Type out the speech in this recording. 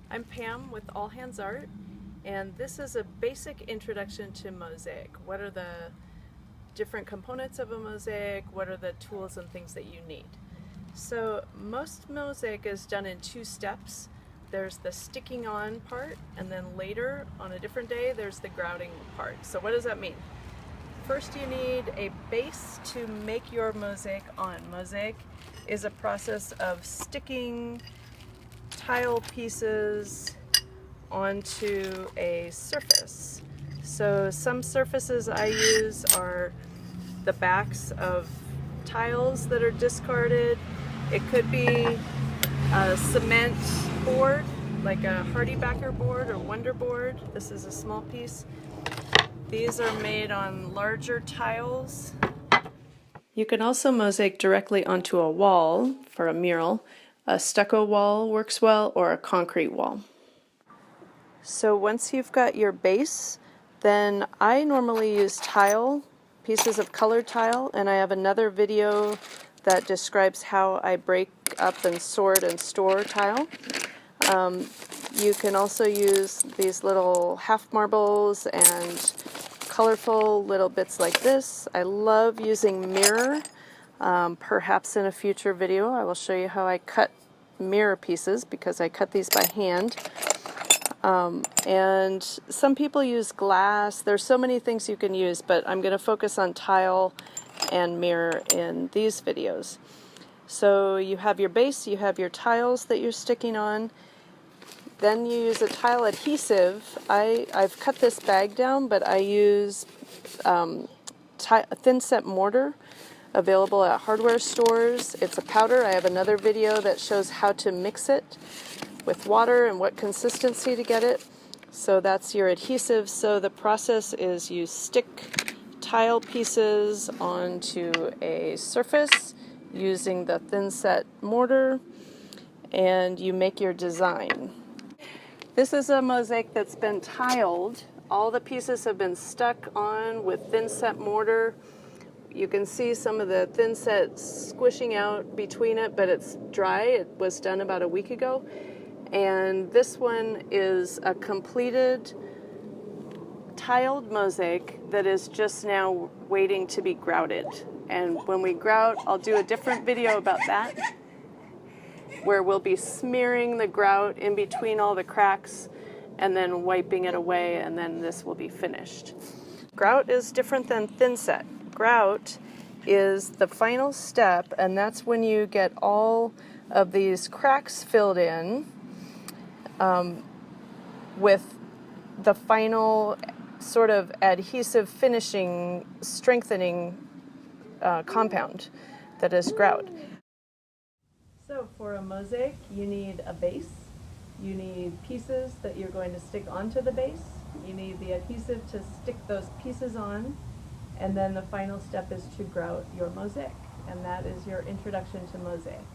I'm Pam with All Hands Art, and this is a basic introduction to Mosaic. What are the different components of a mosaic? What are the tools and things that you need? So most mosaic is done in two steps. There's the sticking on part, and then later on a different day there's the grouting part. So what does that mean? First you need a base to make your mosaic on. Mosaic is a process of sticking tile pieces onto a surface. So some surfaces I use are the backs of tiles that are discarded. It could be a cement board, like a Hardybacker board or Wonder board. This is a small piece. These are made on larger tiles. You can also mosaic directly onto a wall for a mural. A stucco wall works well, or a concrete wall. So once you've got your base, then I normally use tile, pieces of colored tile, and I have another video that describes how I break up and sort and store tile. You can also use these little half marbles and colorful little bits like this. I love using mirror. Perhaps in a future video I will show you how I cut mirror pieces, because I cut these by hand. And some people use glass. There's so many things you can use, but I'm going to focus on tile and mirror in these videos. So you have your base, you have your tiles that you're sticking on. Then you use a tile adhesive. I've cut this bag down, but I use thinset mortar, available at hardware stores. It's a powder. I have another video that shows how to mix it with water and what consistency to get it. So that's your adhesive. So the process is you stick tile pieces onto a surface using the thinset mortar, and you make your design. This is a mosaic that's been tiled. All the pieces have been stuck on with thinset mortar. You can see some of the thinset squishing out between it, but it's dry. It was done about a week ago. And this one is a completed tiled mosaic that is just now waiting to be grouted. And when we grout, I'll do a different video about that, where we'll be smearing the grout in between all the cracks and then wiping it away, and then this will be finished. Grout is different than thinset. Grout is the final step, and that's when you get all of these cracks filled in with the final sort of adhesive finishing, strengthening compound that is grout. So for a mosaic, you need a base, you need pieces that you're going to stick onto the base, you need the adhesive to stick those pieces on, and then the final step is to grout your mosaic, and that is your introduction to mosaic.